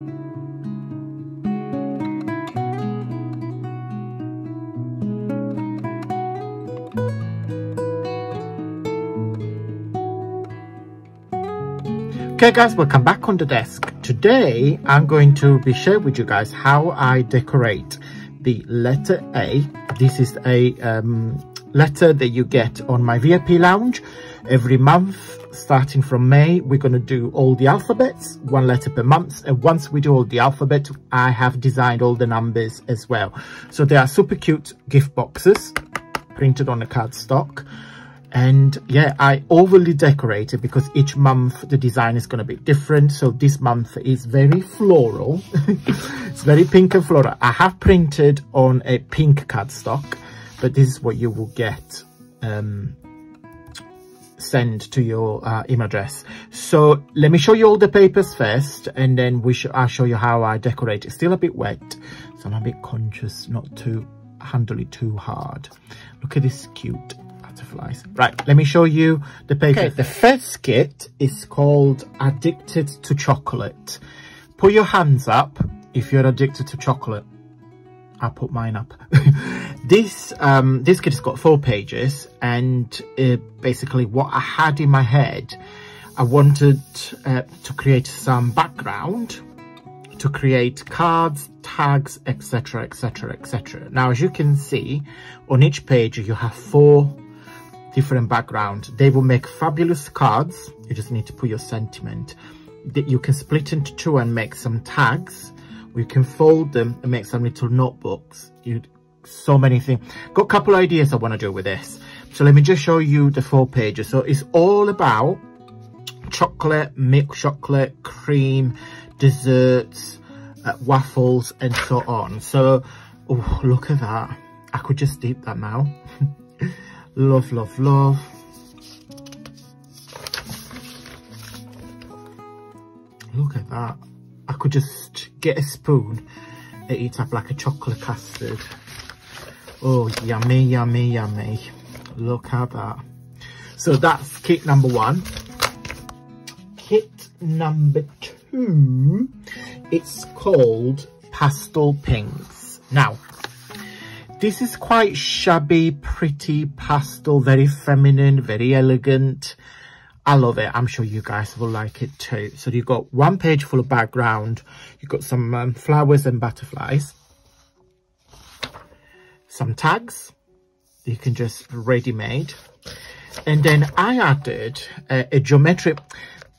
Okay guys, welcome back on the desk. Today I'm going to be sharing with you guys how I decorate the letter A. This is a letter that you get on my VIP lounge every month. Starting from May, we're going to do all the alphabets, one letter per month, and once we do all the alphabet, I have designed all the numbers as well. So they are super cute gift boxes printed on a cardstock. And yeah, I overly decorated because each month the design is going to be different. So this month is very floral. It's very pink and floral. I have printed on a pink cardstock, but this is what you will get send to your email address. So let me show you all the papers first, and then I'll show you how I decorate. It's still a bit wet, so I'm a bit conscious not to handle it too hard. Look at this cute butterflies. Right, let me show you the paper. Okay, the first kit is called Addicted to Chocolate. Put your hands up if you're addicted to chocolate. I'll put mine up. This kit has got 4 pages, and basically what I had in my head, I wanted to create some background, to create cards, tags, etc, etc, etc. Now, as you can see, on each page you have 4 different backgrounds. They will make fabulous cards. You just need to put your sentiment. You can split into 2 and make some tags. We can fold them and make some little notebooks. So many things. Got a couple ideas I want to do with this. So let me just show you the 4 pages. So it's all about chocolate, milk chocolate, cream, desserts, waffles, and so on. So, oh, look at that. I could just eat that now. Love, love, love. Look at that. I could just get a spoon and eat up like a chocolate custard. Oh, yummy, yummy, yummy. Look at that. So that's kit number 1. Kit number 2, it's called Pastel Pinks. Now, this is quite shabby, pretty pastel, very feminine, very elegant. I love it. I'm sure you guys will like it too. So you've got 1 page full of background. You've got some flowers and butterflies. Some tags. You can just ready-made. And then I added a geometric.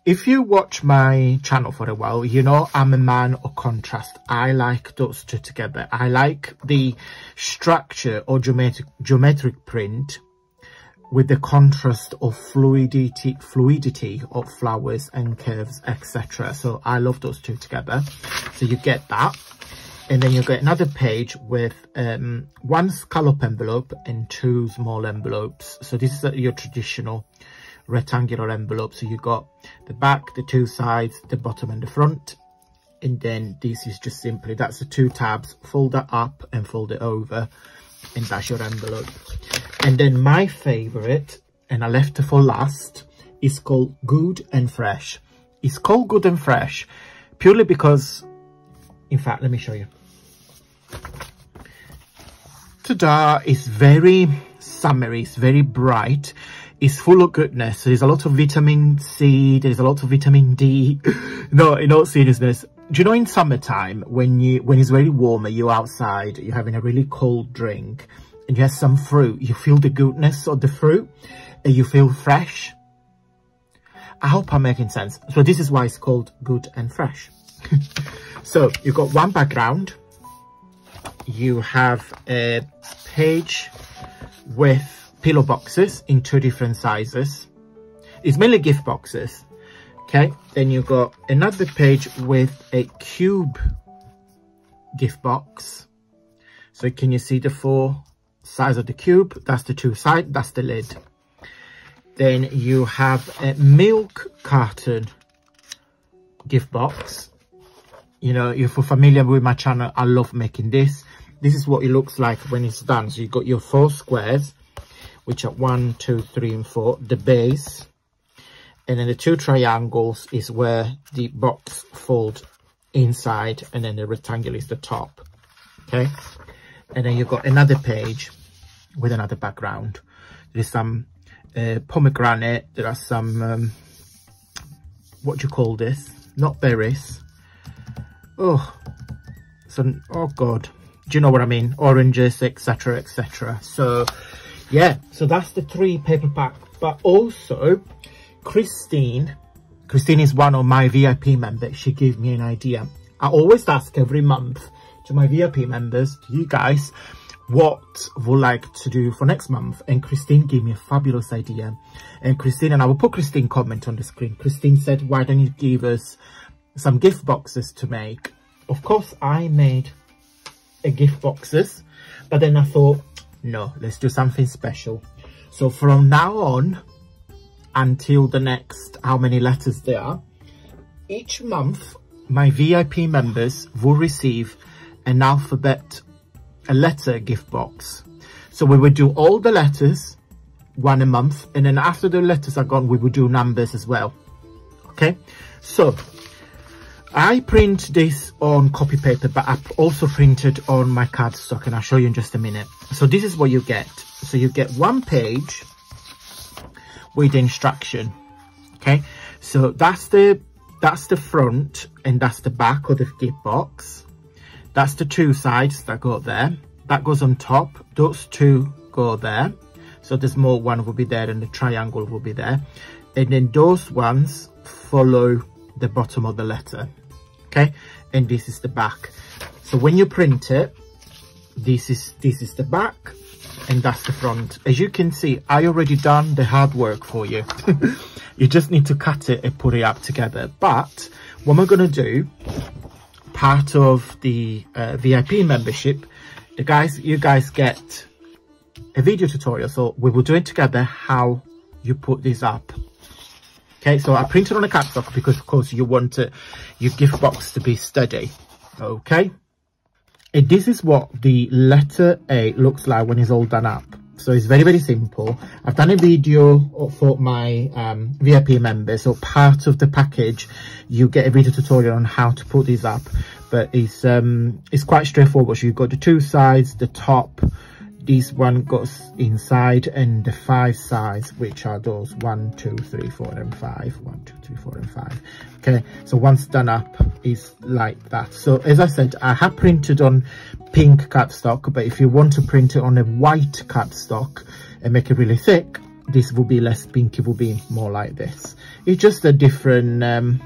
If you watch my channel for a while, you know I'm a man of contrast. I like those 2 together. I like the structure or geometric print with the contrast of fluidity of flowers and curves, etc. So I love those 2 together. So you get that. And then you get another page with 1 scallop envelope and 2 small envelopes. So this is your traditional rectangular envelope. So you got the back, the 2 sides, the bottom and the front. And then this is just simply, that's the 2 tabs. Fold that up and fold it over, and that's your envelope. And then my favorite, and I left it for last, is called Good and Fresh. It's called Good and Fresh purely because, in fact, let me show you. Ta-da! It's very summery, it's very bright, it's full of goodness. There's a lot of vitamin C, there's a lot of vitamin D. No, in all seriousness, do you know in summertime when it's very warm and you're outside, you're having a really cold drink and you have some fruit, you feel the goodness of the fruit and you feel fresh? I hope I'm making sense. So this is why it's called Good and Fresh. So you've got 1 background. You have a page with pillow boxes in 2 different sizes. It's mainly gift boxes. Okay, then you've got another page with a cube gift box. So can you see the 4 sides of the cube? That's the 2 sides, that's the lid. Then you have a milk carton gift box. You know, if you're familiar with my channel, I love making this. This is what it looks like when it's done. So you've got your 4 squares, which are 1, 2, 3, and 4, the base. And then the 2 triangles is where the box folds inside, and then the rectangle is the top. Okay, and then you've got another page with another background. There's some pomegranate, there are some what do you call this, not berries, oh god, do you know what I mean, oranges, etc, etc. So yeah, so that's the 3 paper pack. But also Christine is one of my VIP members. She gave me an idea. I always ask every month to my VIP members, to you guys, what would like to do for next month, and Christine gave me a fabulous idea. And Christine, and I will put Christine comment on the screen, Christine said, why don't you give us some gift boxes to make? Of course I made a gift boxes, but then I thought, no, let's do something special. So from now on until the next, how many letters there are, each month my VIP members will receive an alphabet, a letter gift box. So we will do all the letters, 1 a month, and then after the letters are gone, we will do numbers as well. Okay, so I print this on copy paper, but I've also printed on my cardstock, and I'll show you in just a minute. So this is what you get. So you get 1 page with the instruction. Okay, so that's the front and that's the back of the gift box. That's the 2 sides that go there. That goes on top. Those 2 go there. So the small one will be there and the triangle will be there. And then those ones follow the bottom of the letter. Okay, and this is the back. So when you print it, this is the back and that's the front. As you can see, I already done the hard work for you. You just need to cut it and put it up together. But what we're going to do, part of the VIP membership, you guys get a video tutorial. So we will do it together, how you put this up. Okay, so I printed on a cardstock because of course you want your gift box to be sturdy. Okay, and this is what the letter A looks like when it's all done up. So it's very, very simple. I've done a video for my VIP members. So part of the package, you get a video tutorial on how to put this up. But it's quite straightforward. So you've got the 2 sides, the top. This one goes inside, and the 5 sides, which are those 1, 2, 3, 4, and 5. 1, 2, 3, 4, and 5. Okay, so once done up, is like that. So as I said, I have printed on pink cardstock, but if you want to print it on a white cardstock and make it really thick, this will be less pink. It will be more like this. It's just a different,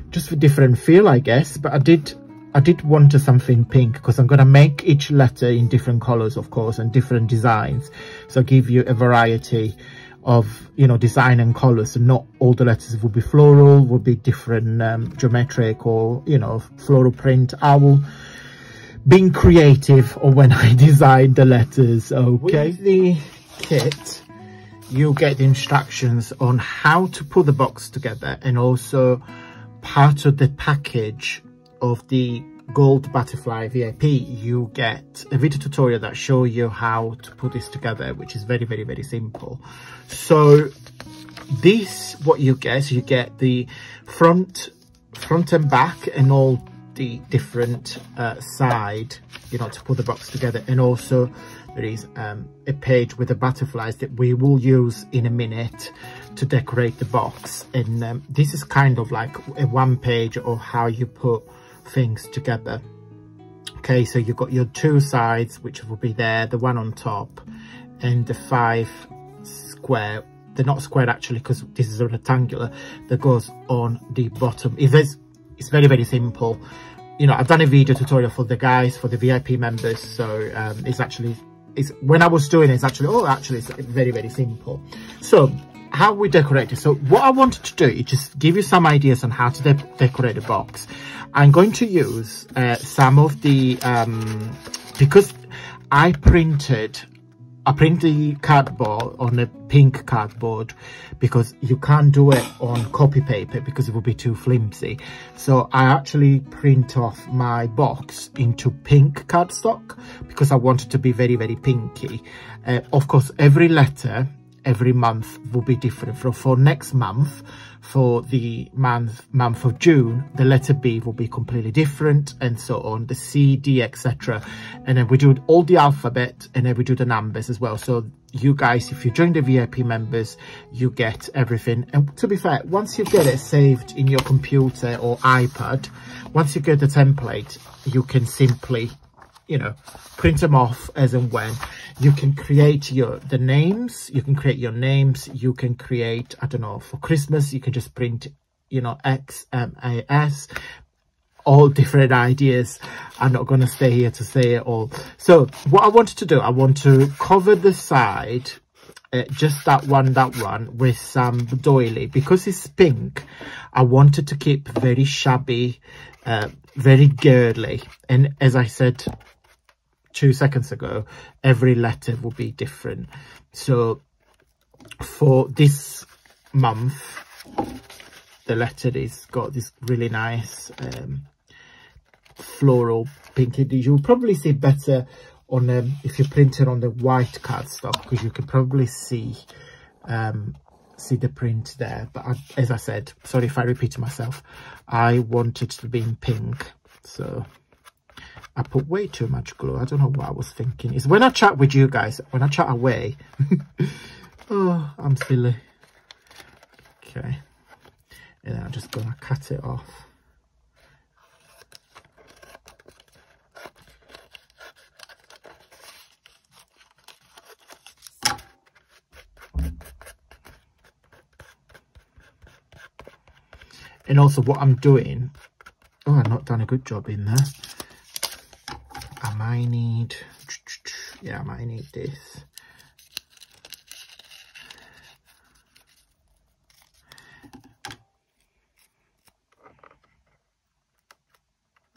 just a different feel, I guess. But I did want something pink because I'm going to make each letter in different colors, of course, and different designs. So give you a variety of, you know, design and colors. So not all the letters will be floral, will be different geometric or, you know, floral print. I will be creative or when I design the letters. Okay, with the kit, you get the instructions on how to put the box together, and also part of the package of the Gold Butterfly VIP, you get a video tutorial that shows you how to put this together, which is very, very, very simple. So this, what you get, so you get the front and back and all the different side, you know, to put the box together. And also there is a page with the butterflies that we will use in a minute to decorate the box. And this is kind of like a 1 page of how you put things together. Okay, so you've got your 2 sides, which will be there, the one on top, and the 5 square. They're not square actually, because this is a rectangular that goes on the bottom. It's very, very simple. You know, I've done a video tutorial for the guys, for the VIP members. So it's when I was doing it, it's very, very simple. So how we decorate it. So what I wanted to do is just give you some ideas on how to decorate the box. I'm going to use some of the because I print the cardboard on a pink cardboard, because you can't do it on copy paper because it will be too flimsy. So I actually print off my box into pink cardstock because I want it to be very, very pinky. Of course, every letter every month will be different. For next month, for the month of June, the letter B will be completely different, and so on, the C, D, etc. And then we do all the alphabet, and then we do the numbers as well. So you guys, if you join the VIP members, you get everything. And to be fair, once you get it saved in your computer or iPad, once you get the template, you can simply, you know, print them off as and when. You can create the names, you can create your names, you can create, I don't know, for Christmas, you can just print, you know, XMAS, all different ideas. I'm not going to stay here to say it all. So what I wanted to do, I want to cover the side, just that one with some doily. Because it's pink, I wanted to keep very shabby, very girly. And as I said 2 seconds ago, every letter will be different. So for this month, the letter is got this really nice floral pink. You'll probably see better on if you print it on the white cardstock, because you can probably see the print there. But as I said, sorry if I repeat myself, I wanted to be in pink, so I put way too much glue. I don't know what I was thinking. It's when I chat with you guys, when I chat away. Oh, I'm silly. Okay. And then I'm just going to cut it off. And also what I'm doing, oh, I've not done a good job in there. I might need, yeah, I might need this.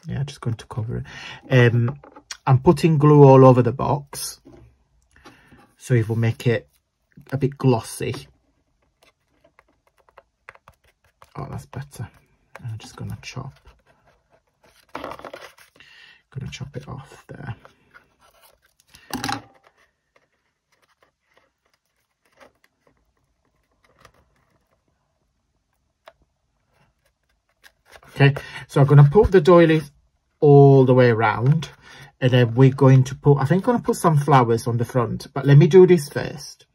Yeah, just going to cover it. I'm putting glue all over the box, so it will make it a bit glossy. Oh, that's better. I'm just gonna chop it off there. Okay, so I'm going to put the doily all the way around, and then we're going to put, I think I'm going to put some flowers on the front, but let me do this first.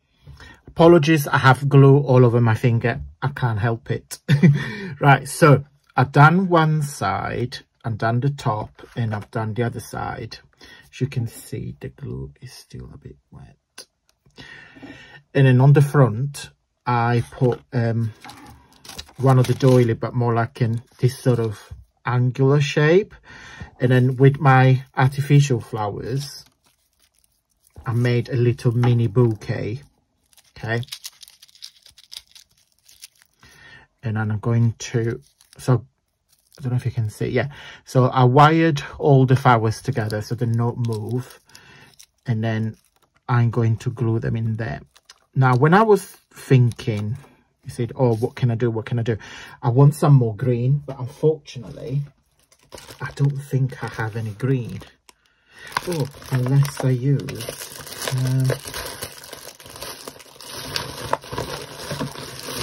Apologies, I have glue all over my finger. I can't help it. Right, so I've done one side, I've done the top, and I've done the other side. As you can see, the glue is still a bit wet. And then on the front, I put one of the doily, but more like in this sort of angular shape. And then with my artificial flowers, I made a little mini bouquet. Okay. And then I'm going to, so I don't know if you can see, yeah. So I wired all the flowers together so they don't move. And then I'm going to glue them in there. Now, when I was thinking, you said, oh, what can I do? What can I do? I want some more green, but unfortunately, I don't think I have any green. Oh, unless I use,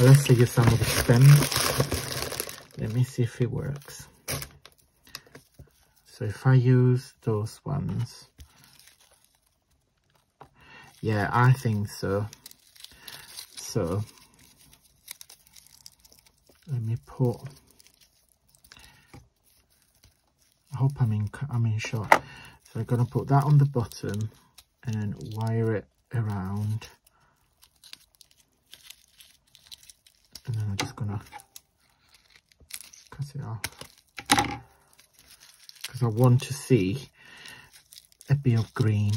let's use some of the stems. Let me see if it works. So if I use those ones, yeah, I think so. So let me put, I hope I'm in shot. So I'm gonna put that on the bottom and then wire it around. And then I'm just gonna cut it off, because I want to see a bit of green.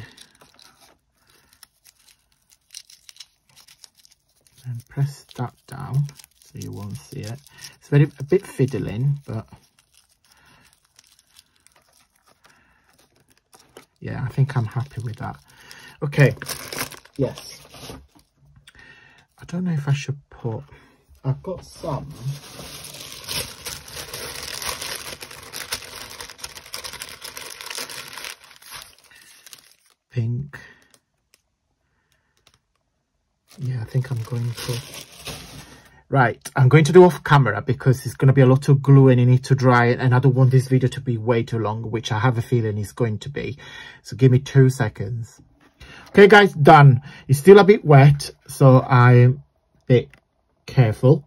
And press that down so you won't see it. It's a bit fiddling, but yeah, I think I'm happy with that. Okay, yes. I don't know if I should put, I've got some pink. Yeah, I think I'm going to. Right, I'm going to do off camera because it's going to be a lot of glue and you need to dry it, and I don't want this video to be way too long, which I have a feeling it's going to be. So give me 2 seconds. Okay guys, done. It's still a bit wet, so I'm a bit careful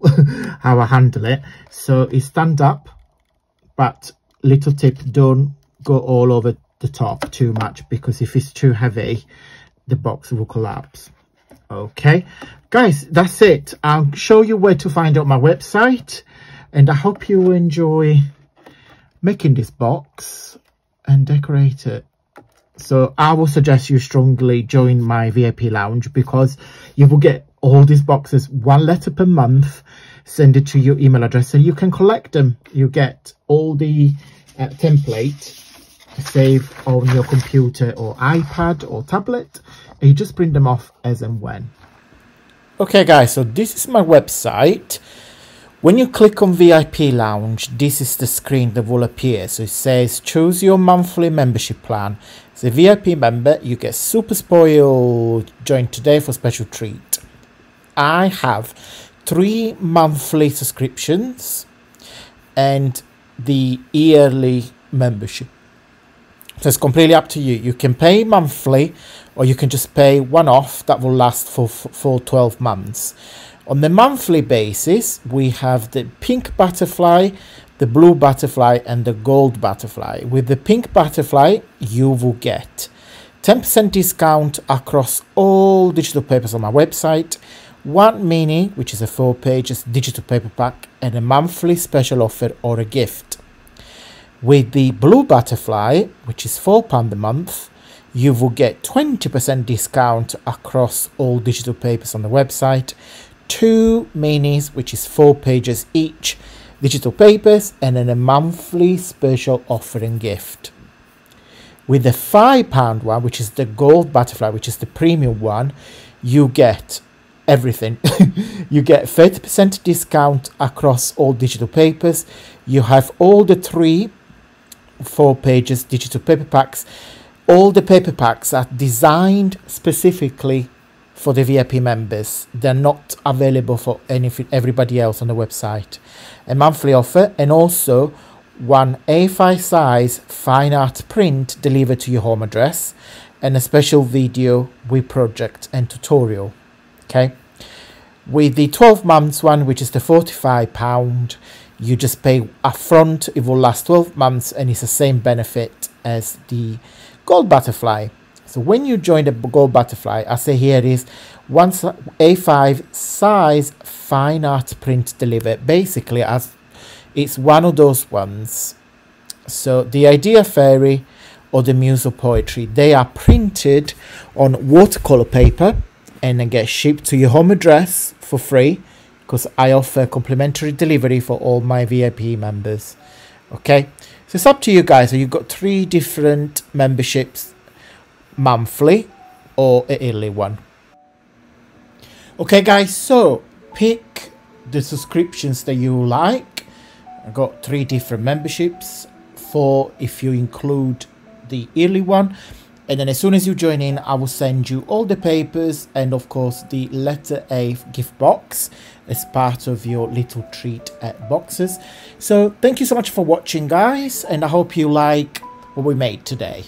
how I handle it. So it stand up, but little tip, don't go all over the top too much, because if it's too heavy, the box will collapse. Okay guys, that's it. I'll show you where to find out my website, and I hope you enjoy making this box and decorate it. So I will suggest you strongly join my VIP lounge, because you will get all these boxes 1 letter per month, send it to your email address, and you can collect them. You get all the template save on your computer or iPad or tablet, and you just print them off as and when. Okay guys, so this is my website. When you click on VIP Lounge, this is the screen that will appear. So it says choose your monthly membership plan. As a VIP member, you get super spoiled. Join today for special treat. I have 3 monthly subscriptions and the yearly membership. So it's completely up to you. You can pay monthly, or you can just pay one-off that will last for 12 months. On the monthly basis, we have the pink butterfly, the blue butterfly, and the gold butterfly. With the pink butterfly, you will get 10% discount across all digital papers on my website, 1 mini, which is a 4-page digital paper pack, and a monthly special offer or a gift. With the blue butterfly, which is £4 a month, you will get 20% discount across all digital papers on the website, 2 minis, which is 4 pages each, digital papers, and then a monthly special offer and gift. With the £5 one, which is the gold butterfly, which is the premium one, you get everything. You get 30% discount across all digital papers. You have all the 3 4 pages digital paper packs. All the paper packs are designed specifically for the VIP members. They're not available for everybody else on the website. A monthly offer, and also 1 A5 size fine art print delivered to your home address, and a special video with project and tutorial. Okay, with the 12 months one, which is the £45, you just pay upfront. It will last 12 months, and it's the same benefit as the gold butterfly. So when you join the gold butterfly, I say here is 1 A5 size fine art print delivered. Basically, as it's one of those ones. So the Idea Fairy or the Muse of Poetry, they are printed on watercolor paper and then get shipped to your home address for free, because I offer complimentary delivery for all my VIP members. Okay, so it's up to you guys. So you've got 3 different memberships, monthly or a yearly one. Okay guys, so pick the subscriptions that you like. I've got 3 different memberships, 4 if you include the yearly one. And then as soon as you join in, I will send you all the papers and of course the letter A gift box as part of your little treat boxes. So thank you so much for watching guys, and I hope you like what we made today.